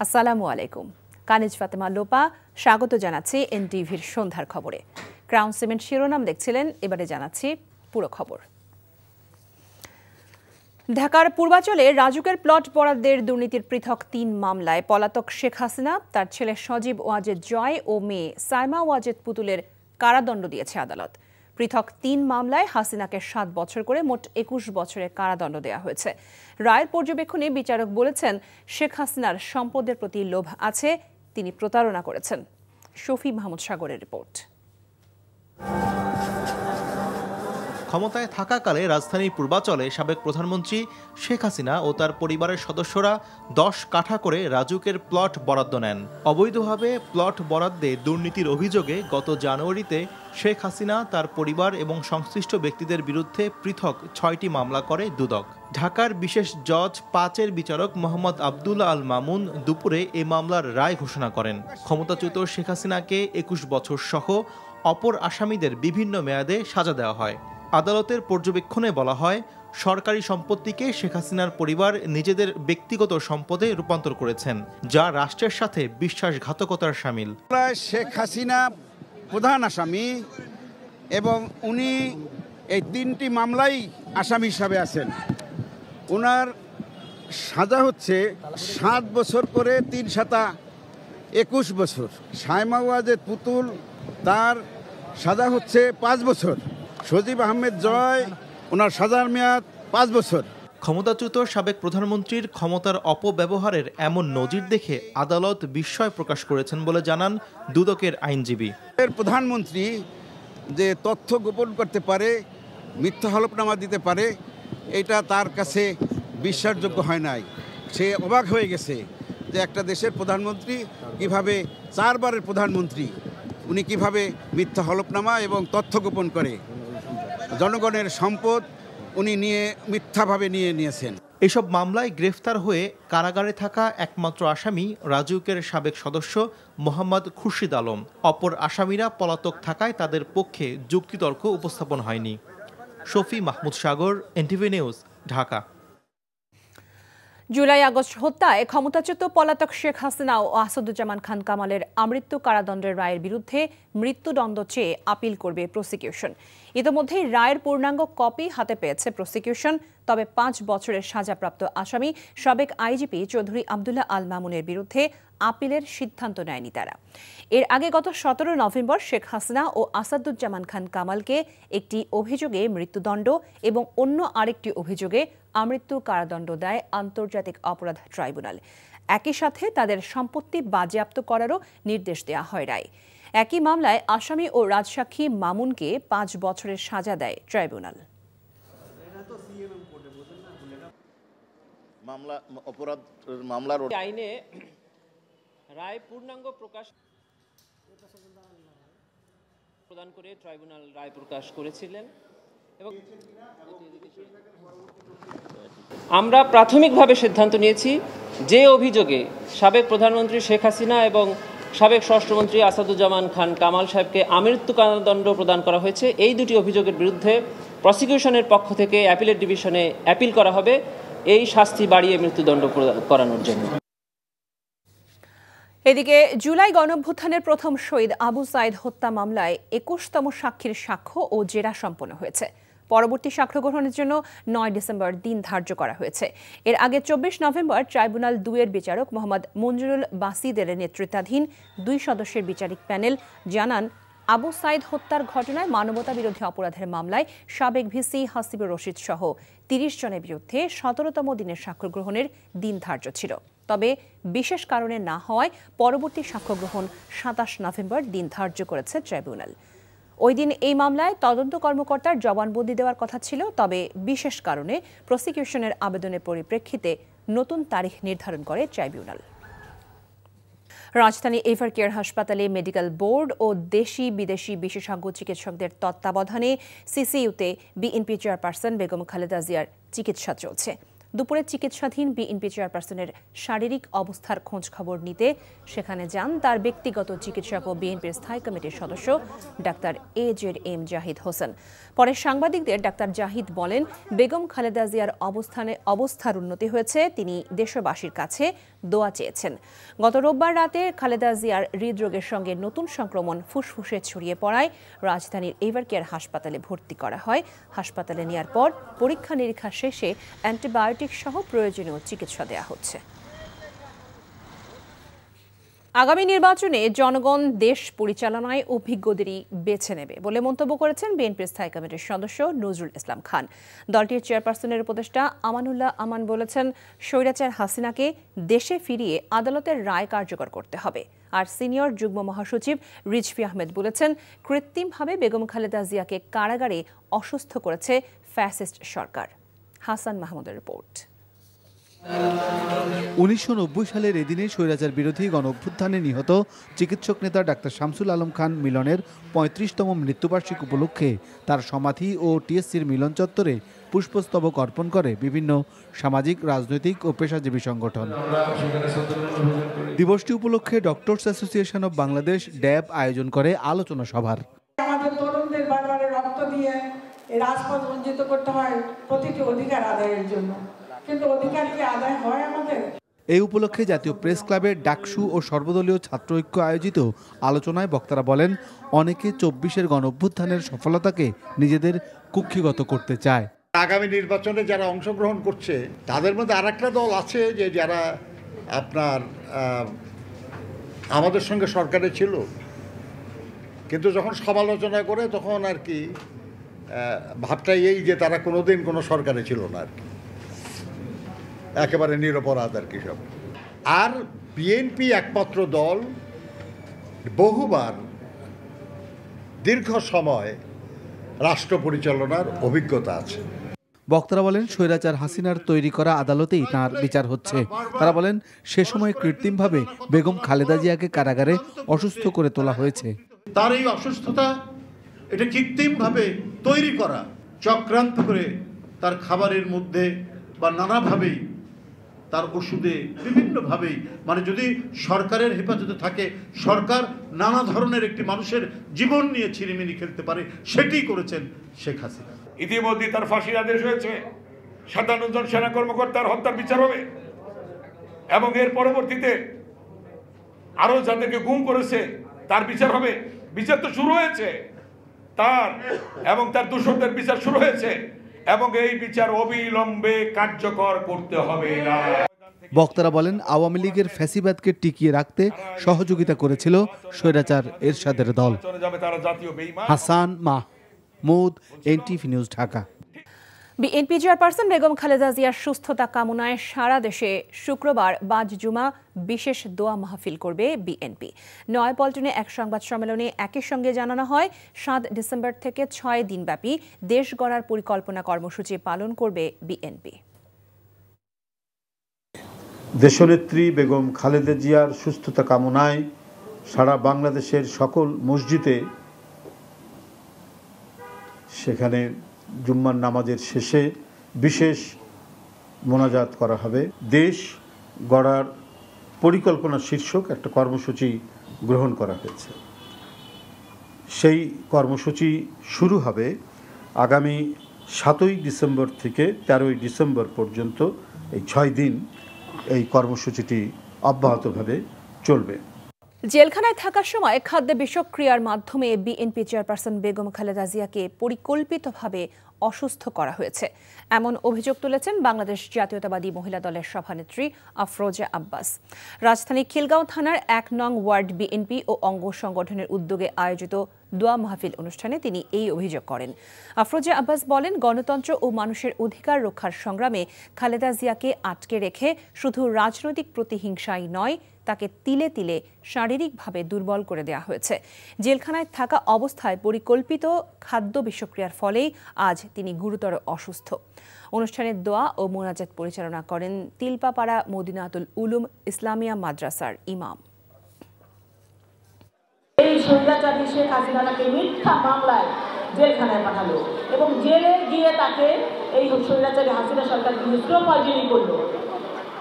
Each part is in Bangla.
আসসালামু আলাইকুম। কানিজ ফাতেমা লোপা স্বাগত জানাচ্ছি এনটিভির সন্ধ্যার খবরে। ক্রাউন সিমেন্ট শিরোনাম দেখছিলেন, এবারে জানাচ্ছি পুরো খবর। ঢাকার পূর্বাঞ্চলে রাজুকের প্লট বরাদ্দের দুর্নীতির পৃথক ৩ মামলায় পলাতক শেখ হাসিনা, তার ছেলে সজীব ওয়াজেদ জয় ও মেয়ে সাইমা ওয়াজেদ পুতুলের কারাদণ্ড দিয়েছে আদালত। পৃথক ৩ মামলায় হাসিনাকে ৭ বছর করে মোট ২১ বছরের কারাদণ্ড দেওয়া হয়েছে। রায়ের পর্যবেক্ষণে বিচারক বলেছেন, শেখ হাসিনার সম্পদের প্রতি লোভ আছে, তিনি প্রতারণা করেছেন। শফি মাহমুদ সাগরের রিপোর্ট। ক্ষমতায় থাকাকালে রাজধানীর পূর্বাঞ্চলে সাবেক প্রধানমন্ত্রী শেখ হাসিনা ও তার পরিবারের সদস্যরা ১০ কাঠা করে রাজুকের প্লট বরাদ্দ নেন। অবৈধভাবে প্লট বরাদ্দে দুর্নীতির অভিযোগে গত জানুয়ারিতে শেখ হাসিনা, তার পরিবার এবং সংশ্লিষ্ট ব্যক্তিদের বিরুদ্ধে পৃথক ৬টি মামলা করে দুদক। ঢাকার বিশেষ জজ ৫-এর বিচারক মোহাম্মদ আবদুল্লাহ আল মামুন দুপুরে এ মামলার রায় ঘোষণা করেন। ক্ষমতাচ্যুত শেখ হাসিনাকে ২১ বছর সহ অপর আসামিদের বিভিন্ন মেয়াদে সাজা দেওয়া হয়। আদালতের পর্যবেক্ষণে বলা হয়, সরকারি সম্পত্তিকে শেখ হাসিনার পরিবার নিজেদের ব্যক্তিগত সম্পদে রূপান্তর করেছেন, যা রাষ্ট্রের সাথে বিশ্বাসঘাতকতার শামিল। শেখ হাসিনা প্রধান আসামি এবং উনি এই ৩টি মামলাই আসামি হিসাবে আছেন। ওনার সাজা হচ্ছে ৭ বছর করে ৩ 7 ২১ বছর। সাইমা ওয়াজেদ পুতুল, তার সাজা হচ্ছে ৫ বছর। সজীব আহমেদ জয়, ওনার সাজার মেয়াদ 5 বছর। ক্ষমতাচ্যুত সাবেক প্রধানমন্ত্রীর ক্ষমতার অপব্যবহারের এমন নজির দেখে আদালত বিস্ময় প্রকাশ করেছেন বলে জানান দুদকের আইনজীবী। প্রধানমন্ত্রী যে তথ্য গোপন করতে পারে, মিথ্যা হলফনামা দিতে পারে, এটা তার কাছে বিশ্বাসযোগ্য হয় নাই। সে অবাক হয়ে গেছে যে একটা দেশের প্রধানমন্ত্রী কিভাবে 4 বারের প্রধানমন্ত্রী, উনি কিভাবে মিথ্যা হলফনামা এবং তথ্য গোপন করে জনগণের সম্পদ উনি মিথ্যাভাবে নিয়েছেন। এসব মামলায় গ্রেফতার হয়ে কারাগারে থাকা একমাত্র আসামি রাজউকের সাবেক সদস্য মোহাম্মদ খুরশিদ আলম। অপর আসামিরা পলাতক থাকায় তাদের পক্ষে যুক্তিতর্ক উপস্থাপন হয়নি। Shafi Mahmud Sagar, NTV news, Dhaka. July August হত্যায় ক্ষমতাচ্যুত পলাতক শেখ হাসিনা ও আসাদুজ্জামান খান কামালের আমৃত্যু কারাদণ্ডের রায়ের বিরুদ্ধে মৃত্যুদণ্ড চেয়ে আপিল করবে প্রসিকিউশন। ইতিমধ্যেই রায়ের পূর্ণাঙ্গ কপি হাতে পেয়েছে প্রসিকিউশন। তবে 5 বছরের সাজাপ্রাপ্ত আসামি সাবেক আইজিপি চৌধুরী আবদুল্লাহ আল মামুনের বিরুদ্ধে আপিলের সিদ্ধান্ত নেয়নি তারা। এর আগে গত 17 নভেম্বর শেখ হাসিনা ও আসাদুজ্জামান খান কামালকে একটি অভিযোগে মৃত্যুদণ্ড এবং অন্য আরেকটি অভিযোগে আমৃত্যু কারাদণ্ড দেয় আন্তর্জাতিক অপরাধ ট্রাইব্যুনাল। একই সাথে তাদের সম্পত্তি বাজেয়াপ্ত করারও নির্দেশ দেওয়া হয় রায়। একই মামলায় আসামি ও রাজসাক্ষী মামুনকে 5 বছরের সাজা দেয় ট্রাইব্যুনাল। মামলার আইনে রায় পূর্ণাঙ্গ প্রকাশ প্রদান করে ট্রাইব্যুনাল রায় প্রকাশ করেছিলেন এবং আমরা প্রাথমিকভাবে সিদ্ধান্ত নিয়েছি যে অভিযোগে সাবেক প্রধানমন্ত্রী শেখ হাসিনা এবং সাবেক স্বরাষ্ট্রমন্ত্রী আসাদুজ্জামান খান কামাল সাহেবকে আমৃত্যু কারাদণ্ড প্রদান করা হয়েছে, এই দুটি অভিযোগের বিরুদ্ধে প্রসিকিউশনের পক্ষ থেকে অ্যাপিলেট ডিভিশনে অ্যাপিল করা হবে এই শাস্তি বাড়িয়ে মৃত্যুদণ্ড করানোর জন্য। এদিকে জুলাই গণঅভ্যুত্থানের প্রথম শহীদ আবু সাইদ হত্যা মামলায় 21তম সাক্ষীর সাক্ষ্য ও জেরা সম্পন্ন হয়েছে। পরবর্তী সাক্ষ্য গ্রহণের জন্য 9 ডিসেম্বর দিন ধার্য করা হয়েছে। এর আগে 24 নভেম্বর ট্রাইব্যুনাল 2-এর বিচারক মোহাম্মদ মঞ্জুরুল বাসিদের নেতৃত্বাধীন 2 সদস্যের বিচারিক প্যানেল জানান, আবু সাইদ হত্যার ঘটনায় মানবতাবিরোধী অপরাধের মামলায় সাবেক ভিসি হাসিবুর রশিদ সহ 30 জনের বিরুদ্ধে 17তম দিনের সাক্ষ্য গ্রহণের দিন ধার্য ছিল। তবে বিশেষ কারণে না হওয়ায় পরবর্তী সাক্ষ্য গ্রহণ 27 নভেম্বর দিন ধার্য করেছে ট্রাইব্যুনাল। ওই দিন এই মামলায় তদন্ত কর্মকর্তার জবানবন্দি দেওয়ার কথা ছিল, তবে বিশেষ কারণে প্রসিকিউশনের আবেদনের পরিপ্রেক্ষিতে নতুন তারিখ নির্ধারণ করে ট্রাইব্যুনাল। রাজধানী এভার কেয়ার হাসপাতালে মেডিকেল বোর্ড ও দেশি বিদেশি বিশেষজ্ঞ চিকিৎসকদের তত্ত্বাবধানে সিসিইউতে বিএনপি চেয়ারপারসন বেগম খালেদা জিয়ার চিকিৎসা চলছে। দুপুরে চিকিৎসাধীন বিএনপি চেয়ারপারসনের শারীরিক অবস্থার খোঁজ খবর নিতে সেখানে যান তার ব্যক্তিগত চিকিৎসক ও বিএনপির স্থায়ী কমিটির সদস্য ডাক্তার AJM জাহিদ হোসেন। পরে সাংবাদিকদের ডাক্তার জাহিদ বলেন, বেগম খালেদা জিয়ার অবস্থার উন্নতি হয়েছে, তিনি দেশবাসীর কাছে দোয়া চেয়েছেন। গত রোববার রাতে খালেদা জিয়ার হৃদরোগের সঙ্গে নতুন সংক্রমণ ফুসফুসে ছড়িয়ে পড়ায় রাজধানীর এভারকেয়ার হাসপাতালে ভর্তি করা হয়। হাসপাতালে নেওয়ার পর পরীক্ষা নিরীক্ষা শেষে অ্যান্টিবায়োটিক সহ প্রয়োজনীয় চিকিৎসা দেওয়া হচ্ছে। আগামী নির্বাচনে জনগণ দেশ পরিচালনায় অভিজ্ঞদেরই বেছে নেবে বলে মন্তব্য করেছেন বিএনপির স্থায়ী কমিটির সদস্য নজরুল ইসলাম খান। দলটির চেয়ারপারসনের উপদেষ্টা আমানুল্লাহ আমান বলেছেন, স্বৈরাচার হাসিনাকে দেশে ফিরিয়ে আদালতের রায় কার্যকর করতে হবে। আর সিনিয়র যুগ্ম মহাসচিব রিজভী আহমেদ বলেছেন, কৃত্রিমভাবে বেগম খালেদা জিয়াকে কারাগারে অসুস্থ করেছে ফ্যাসিস্ট সরকার। হাসান মাহমুদের রিপোর্ট। 1990 সালের এদিনে স্বৈরাচার বিরোধী গণ অভ্যুত্থানে নিহত চিকিৎসক নেতা ডাক্তার শামসুল আলম খান মিলনের 35তম মৃত্যুবার্ষিকী উপলক্ষে তার সমাধি ও টিএসসির মিলন চত্বরে পুষ্পস্তবক অর্পণ করে বিভিন্ন সামাজিক, রাজনৈতিক ও পেশাজীবী সংগঠন। দিবসটি উপলক্ষে ডক্টরস অ্যাসোসিয়েশন অব বাংলাদেশ ড্যাব আয়োজন করে আলোচনা সভার। আমাদের তরুণদের বারবার রক্ত দিয়ে এই রাজপথ রঞ্জিত করতে হয় প্রতিটি অধিকার আদায়ের জন্য, কিন্তু অধিকার কি আদায় হয় আমাদের? এই উপলক্ষে জাতীয় প্রেস ক্লাবের ডাকসু ও সর্বদলীয় ছাত্র ঐক্য আয়োজিত আলোচনায় বক্তারা বলেন, অনেকে 24-এর গণ অভ্যুত্থানের সফলতাকে নিজেদের কুক্ষিগত করতে চায়। আগামী নির্বাচনে যারা অংশগ্রহণ করছে তাদের মধ্যে আরেকটা দল আছে যে যারা আপনার আমাদের সঙ্গে সরকারে ছিল, কিন্তু যখন সমালোচনা করে তখন আর কি ভাবটা এই যে তারা কোনোদিন কোনো সরকারে ছিল না আর কি, একেবারে নিরপরাধ আর কি সব। আর বিএনপি একমাত্র দল বহুবার দীর্ঘ সময় রাষ্ট্র পরিচালনার অভিজ্ঞতা আছে। বক্তারা বলেন, স্বৈরাচার হাসিনার তৈরি করা আদালতেই তাঁর বিচার হচ্ছে। তারা বলেন, সে সময় কৃত্রিমভাবে বেগম খালেদা জিয়াকে কারাগারে অসুস্থ করে তোলা হয়েছে। তার এই অসুস্থতা এটা কৃত্রিমভাবে তৈরি করা, চক্রান্ত করে তার খাবারের মধ্যে বা নানাভাবেই তার ওষুধে বিভিন্নভাবেই, মানে যদি সরকারের হেফাজতে থাকে, সরকার নানা ধরনের একটি মানুষের জীবন নিয়ে ছিনিমিনি খেলতে পারে, সেটি করেছেন শেখ হাসিনা। ইতিমধ্যে তার ফাঁসির আদেশ হয়েছে, 57 জন সেনা কর্মকর্তার হত্যার বিচার হবে এবং এর পরবর্তীতে আরো যাদেরকে গুম করেছে তার বিচার হবে। বিচার তো শুরু হয়েছে তার, এবং তার দূষণদের বিচার শুরু হয়েছে, এবং এই বিচার অবিলম্বে কার্যকর করতে হবে। বক্তারা বলেন, আওয়ামী লীগের ফ্যাসিবাদকে টিকিয়ে রাখতে সহযোগিতা করেছিল স্বৈরাচার এরশাদের দল। Hasan Mahmud, NTV news, Dhaka. BNP chairperson Begum Khaleda জিয়ার সুস্থতা কামনায় সারা দেশে শুক্রবার বাদ জুমা বিশেষ দোয়া মাহফিল করবে বিএনপি। নয়াপল্টনে এক সংবাদ সম্মেলনে একই সঙ্গে জানানো হয়, 7 ডিসেম্বর থেকে 6 দিনব্যাপী দেশ গড়ার পরিকল্পনা কর্মসূচি পালন করবে বিএনপি। দেশনেত্রী বেগম খালেদা জিয়ার সুস্থতা কামনায় সারা বাংলাদেশের সকল মসজিদে সেখানে জুম্মার নামাজের শেষে বিশেষ মোনাজাত করা হবে। দেশ গড়ার পরিকল্পনা শীর্ষক একটা কর্মসূচি গ্রহণ করা হয়েছে। সেই কর্মসূচি শুরু হবে আগামী 7ই ডিসেম্বর থেকে 13ই ডিসেম্বর পর্যন্ত। এই 6 দিন এই কর্মসূচিটি অব্যাহতভাবে চলবে। জেলখানায় থাকার সময় খাদ্য বিষক্রিয়ার মাধ্যমে বিএনপি চেয়ারপারসন বেগম খালেদা জিয়াকে পরিকল্পিতভাবে অসুস্থ করা হয়েছে, এমন অভিযোগ তুলেছেন বাংলাদেশ জাতীয়তাবাদী মহিলা দলের সভানেত্রী আফরোজা আব্বাস। রাজধানী খিলগাঁও থানার 1 নং ওয়ার্ড বিএনপি ও অঙ্গ সংগঠনের উদ্যোগে আয়োজিত দোয়া মাহফিল অনুষ্ঠানে তিনি এই অভিযোগ করেন। আফরোজা আব্বাস বলেন, গণতন্ত্র ও মানুষের অধিকার রক্ষার সংগ্রামে খালেদা জিয়াকে আটকে রেখে শুধু রাজনৈতিক প্রতিহিংসাই নয়, তাকে তিলে তিলে শারীরিকভাবে দুর্বল করে দেওয়া হয়েছে। জেলখানায় থাকা অবস্থায় পরিকল্পিত খাদ্য বিষক্রিয়ার ফলেই আজ তিনি গুরুতর অসুস্থ। অনুষ্ঠানে দোয়া ও মোনাজাত পরিচালনা করেন তিলপাপাড়া মদিনাতুল উলুম ইসলামিয়া মাদ্রাসার ইমাম। এই স্বৈরাচারী শেখ হাসিনাকে মিথ্যা মামলায় জেলখানায় পাঠালো এবং জেলে গিয়ে তাকে এই স্বৈরাচারী হাসিনা সরকার স্লো পয়জনিং করলো,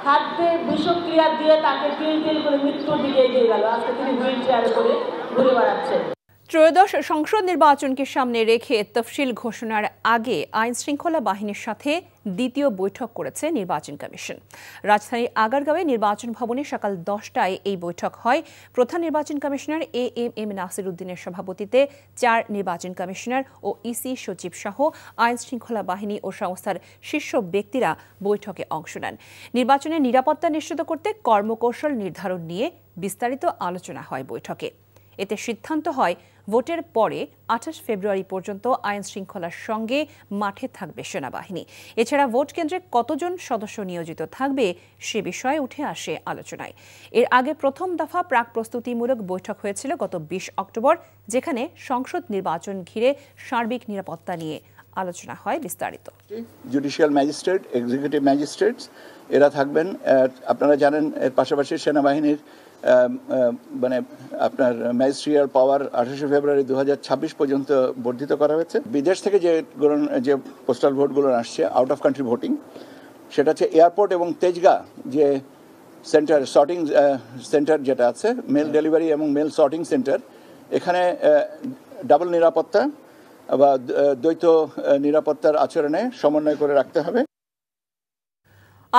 খাদ্যে বিষক্রিয়া দিয়ে তাকে তিল করে মৃত্যুর দিকে এগিয়ে গেল। আজকে তিনি হুইল চেয়ারে করে ঘুরে বেড়াচ্ছেন। ত্রয়োদশ সংসদ নির্বাচনকে সামনে রেখে তফসিল ঘোষণার আগে আইন শৃঙ্খলা বাহিনীর সাথে দ্বিতীয় বৈঠক করেছে নির্বাচন কমিশন। রাজধানীর আগারগাঁওয়ে নির্বাচন ভবনে সকাল 10টায় এই বৈঠক হয়। প্রধান নির্বাচন কমিশনার এএমএম নাসির উদ্দিনের সভাপতিত্বে 4 নির্বাচন কমিশনার ও ইসি সচিব সহ আইন শৃঙ্খলা বাহিনী ও সংস্থার শীর্ষ ব্যক্তিরা বৈঠকে অংশ নেন। নির্বাচনের নিরাপত্তা নিশ্চিত করতে কর্মকৌশল নির্ধারণ নিয়ে বিস্তারিত আলোচনা হয় বৈঠকে। এতে সিদ্ধান্ত হয় ভোটের পরে 28 ফেব্রুয়ারি পর্যন্ত আইন শৃঙ্খলার সঙ্গে মাঠে থাকবে সেনাবাহিনী। এছাড়া ভোট কেন্দ্রে কতজন সদস্য নিয়োজিত থাকবে সে বিষয়ে উঠে আসে আলোচনায়। এর আগে প্রথম দফা প্রাক প্রস্তুতিমূলক বৈঠক হয়েছিল গত 20 অক্টোবর, যেখানে সংসদ নির্বাচন ঘিরে সার্বিক নিরাপত্তা নিয়ে আলোচনা হয় বিস্তারিত। জুডিশিয়াল ম্যাজিস্ট্রেট, এক্সিকিউটিভ ম্যাজিস্ট্রেটস এরা থাকবেন। আপনারা জানেন এর পাশাপাশি সেনাবাহিনীর মানে আপনার ম্যাজিস্ট্রিয়াল পাওয়ার 28 ফেব্রুয়ারি 2026 পর্যন্ত বর্ধিত করা হয়েছে। বিদেশ থেকে যে পোস্টাল ভোটগুলো আসছে, আউট অফ কান্ট্রি ভোটিং, সেটা হচ্ছে এয়ারপোর্ট এবং তেজগাঁ যে সেন্টার, সর্টিং সেন্টার যেটা আছে, মেল ডেলিভারি এবং মেল সর্টিং সেন্টার, এখানে ডাবল নিরাপত্তা বা দ্বৈত নিরাপত্তার আচরণে সমন্বয় করে রাখতে হবে।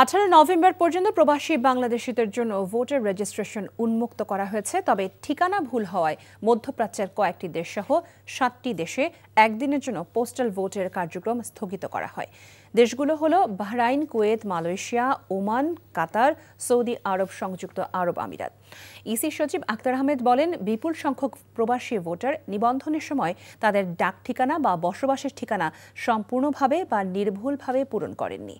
18 নভেম্বর পর্যন্ত প্রবাসী বাংলাদেশিদের জন্য ভোটার রেজিস্ট্রেশন উন্মুক্ত করা হয়েছে। তবে ঠিকানা ভুল হওয়ায় মধ্যপ্রাচ্যের কয়েকটি দেশ সহ 7টি দেশে একদিনের জন্য পোস্টাল ভোটের কার্যক্রম স্থগিত করা হয়। দেশগুলো হলো বাহরাইন, কুয়েত, মালয়েশিয়া, ওমান, কাতার, সৌদি আরব, সংযুক্ত আরব আমিরাত। ইসি সচিব আক্তার আহমেদ বলেন, বিপুল সংখ্যক প্রবাসী ভোটার নিবন্ধনের সময় তাদের ডাক ঠিকানা বা বসবাসের ঠিকানা সম্পূর্ণভাবে বা নির্ভুলভাবে পূরণ করেননি।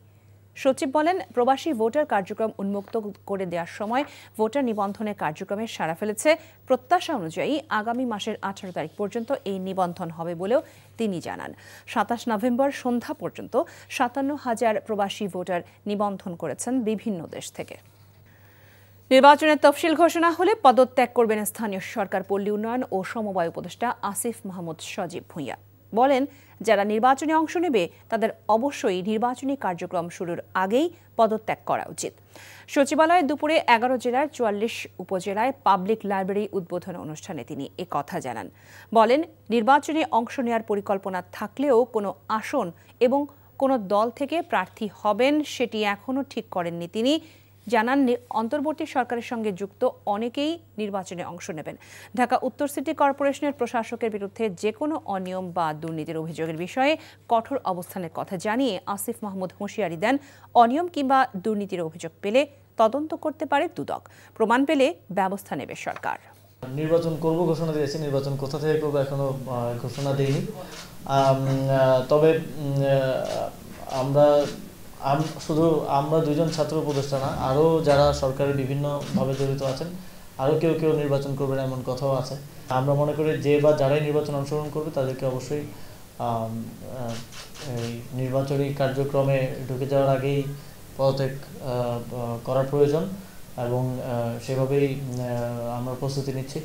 সচিব বলেন, প্রবাসী ভোটার কার্যক্রম উন্মুক্ত করে দেওয়ার সময় ভোটার নিবন্ধনের কার্যক্রমে সাড়া ফেলেছে। প্রত্যাশা অনুযায়ী আগামী মাসের 18 তারিখ পর্যন্ত এই নিবন্ধন হবে বলেও তিনি জানান। 27 নভেম্বর সন্ধ্যা পর্যন্ত 57,000 প্রবাসী ভোটার নিবন্ধন করেছেন বিভিন্ন দেশ থেকে। নির্বাচনের তফসিল ঘোষণা হলে পদত্যাগ করবেন স্থানীয় সরকার, পল্লী উন্নয়ন ও সমবায় উপদেষ্টা আসিফ মাহমুদ সজীব ভূঁইয়া। বলেন, যারা নির্বাচনে অংশ নেবে তাদের অবশ্যই নির্বাচনী কার্যক্রম শুরুর আগেই পদত্যাগ করা উচিত। সচিবালয়ে দুপুরে 11 জেলার 44 উপজেলায় পাবলিক লাইব্রেরি উদ্বোধন অনুষ্ঠানে তিনি কথা জানান। বলেন, নির্বাচনে অংশ নেওয়ার পরিকল্পনা থাকলেও কোনো আসন এবং কোনো দল থেকে প্রার্থী হবেন সেটি এখনও ঠিক করেননি তিনি। জানান, অন্তর্বর্তী সরকারের সঙ্গে যুক্ত অনেকেই নির্বাচনে অংশ নেবেন। ঢাকা উত্তর সিটি কর্পোরেশনের প্রশাসকের বিরুদ্ধে যে কোনো অনিয়ম বা দুর্নীতির অভিযোগের বিষয়ে কঠোর অবস্থানের কথা জানিয়ে আসিফ মাহমুদ হুঁশিয়ারি দেন, অনিয়ম কিংবা দুর্নীতির অভিযোগ পেলে তদন্ত করতে পারে দুদক, প্রমাণ পেলে ব্যবস্থা নেবে সরকার। নির্বাচন করব ঘোষণা দিয়েছে, নির্বাচন কোথা থেকে করবো এখনো ঘোষণা দেয়নি। তবে আমরা দুজন ছাত্র উপদেষ্টা না, আরও যারা সরকারি বিভিন্নভাবে জড়িত আছেন, আরও কেউ নির্বাচন করবেন এমন কথাও আছে। আমরা মনে করি যে বা যারাই নির্বাচন অংশগ্রহণ করবে তাদেরকে অবশ্যই নির্বাচনী কার্যক্রমে ঢুকে যাওয়ার আগেই পদত্যাগ করার প্রয়োজন এবং সেভাবেই আমরা প্রস্তুতি নিচ্ছি।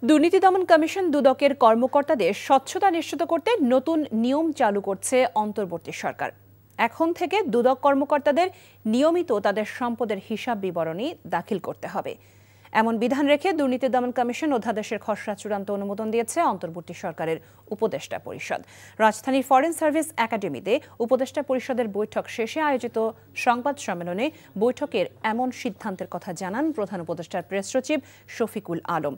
দুর্নীতি দমন কমিশন দুদকের কর্মকর্তাদের স্বচ্ছতা নিশ্চিত করতে নতুন নিয়ম চালু করছে অন্তর্বর্তী সরকার। এখন থেকে দুদক কর্মকর্তাদের নিয়মিত তাদের সম্পদের হিসাব বিবরণী দাখিল করতে হবে, এমন বিধান রেখে দুর্নীতি দমন কমিশন অধ্যাদেশের খসড়া চূড়ান্ত অনুমোদন দিয়েছে অন্তর্বর্তী সরকারের উপদেষ্টা পরিষদ। রাজধানীর ফরেন সার্ভিস একাডেমিতে উপদেষ্টা পরিষদের বৈঠক শেষে আয়োজিত সংবাদ সম্মেলনে বৈঠকের এমন সিদ্ধান্তের কথা জানান প্রধান উপদেষ্টার প্রেস সচিব শফিকুল আলম।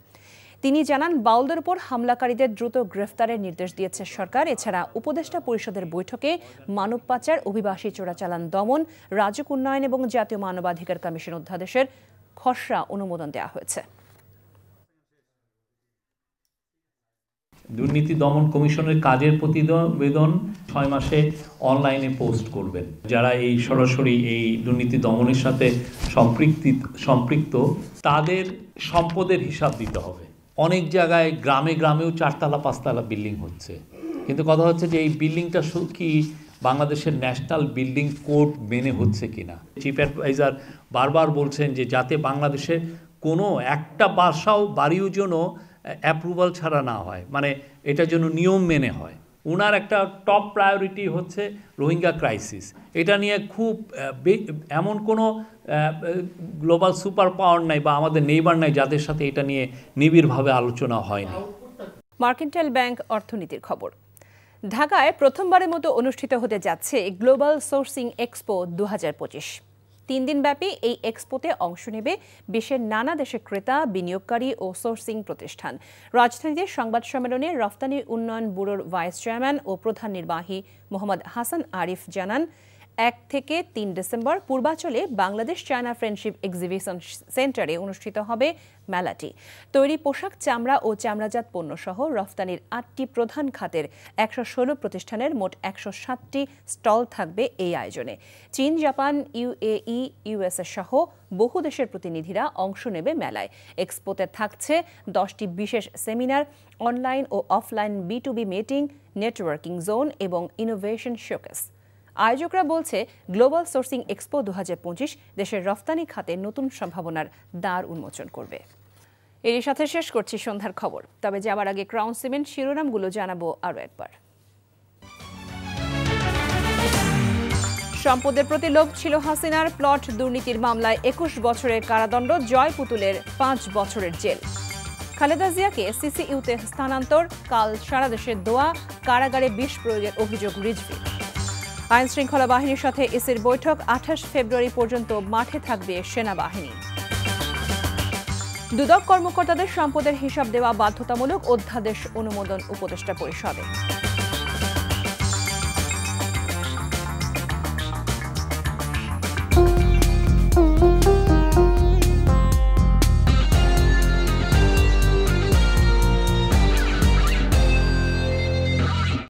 তিনি জানান, বাউলদের উপর হামলাকারীদের দ্রুত গ্রেফতারের নির্দেশ দিয়েছে সরকার। এছাড়া উপদেষ্টা পরিষদের বৈঠকে মানব পাচার, অভিবাসী চোরাচালান দমন, রাজুক উন্নয়ন এবং জাতীয় মানবাধিকার কমিশন অধ্যাদেশের খসড়া অনুমোদন দেওয়া হয়েছে। দুর্নীতি দমন কমিশনের কাজের প্রতিবেদন 6 মাসে অনলাইনে পোস্ট করবেন। যারা এই সরাসরি এই দুর্নীতি দমনের সাথে সম্পৃক্ত তাদের সম্পদের হিসাব দিতে হবে। অনেক জায়গায় গ্রামেও 4তলা 5তলা বিল্ডিং হচ্ছে, কিন্তু কথা হচ্ছে যে এই বিল্ডিংটা কি বাংলাদেশের ন্যাশনাল বিল্ডিং কোড মেনে হচ্ছে কিনা। চিফ অ্যাডভাইজার বারবার বলছেন যে যাতে বাংলাদেশের কোনো একটা বাড়িও যেন অ্যাপ্রুভাল ছাড়া না হয়, মানে এটার জন্য নিয়ম মেনে হয়। ওনার একটা টপ প্রায়োরিটি হচ্ছে রোহিঙ্গা ক্রাইসিস। এটা নিয়ে খুব এমন কোনো গ্লোবাল সুপার পাওয়ার নাই বা আমাদের নেইবার নাই যাদের সাথে এটা নিয়ে নিবিড়ভাবে আলোচনা হয়নি। মার্কেন্টাইল ব্যাংক অর্থনীতির খবর। ঢাকায় প্রথমবারের মতো অনুষ্ঠিত হতে যাচ্ছে গ্লোবাল সোর্সিং এক্সপো 2025। 3 দিনব্যাপী এই এক্সপোতে অংশ নেবে বিশ্বের নানা দেশের ক্রেতা, বিনিয়োগকারী ও সোর্সিং প্রতিষ্ঠান। রাজধানীতে সংবাদ সম্মেলনে রফতানি উন্নয়ন ব্যুরোর ভাইস চেয়ারম্যান ও প্রধান নির্বাহী মোহাম্মদ হাসান আরিফ জানান, 1 থেকে 3 ডিসেম্বর পূর্বাচলে বাংলাদেশ চায়না ফ্রেন্ডশিপ এক্সিবিশন সেন্টারে অনুষ্ঠিত হবে মেলাটি। তৈরি পোশাক, চামড়া ও চামড়াজাত পণ্য সহ রফতানির 8টি প্রধান খাতের 116 প্রতিষ্ঠানের মোট 107টি স্টল থাকবে এই আয়োজনে। চীন, জাপান, UAE, USA সহ বহু দেশের প্রতিনিধিরা অংশ নেবে মেলায়। এক্সপোতে থাকছে 10টি বিশেষ সেমিনার, অনলাইন ও offline B2B meeting, networking zone এবং ইনোভেশন শোকেস। আয়োজকরা বলছে, গ্লোবাল সোর্সিং এক্সপো 2025 দেশের রফতানি খাতে নতুন সম্ভাবনার দ্বার উন্মোচন করবে। এরই সাথে শেষ করছি সন্ধ্যার খবর। তবে যাবার আগে ক্রাউন সিমেন্ট শিরোনামগুলো জানাবো আরও একবার। সম্পদের প্রতি লোভ ছিল হাসিনার, প্লট দুর্নীতির মামলায় 21 বছরের কারাদণ্ড, জয় পুতুলের 5 বছরের জেল। খালেদা জিয়াকে CCUতে স্থানান্তর, কাল সারা দেশে দোয়া, কারাগারে বিষ প্রয়োগের অভিযোগ রিজভী। আইন শৃঙ্খলা বাহিনীর সাথে ইসির বৈঠক, 28 ফেব্রুয়ারি পর্যন্ত মাঠে থাকবে সেনাবাহিনী। দুদক কর্মকর্তাদের সম্পদের হিসাব দেওয়া বাধ্যতামূলক, অধ্যাদেশ অনুমোদন উপদেষ্টা পরিষদে।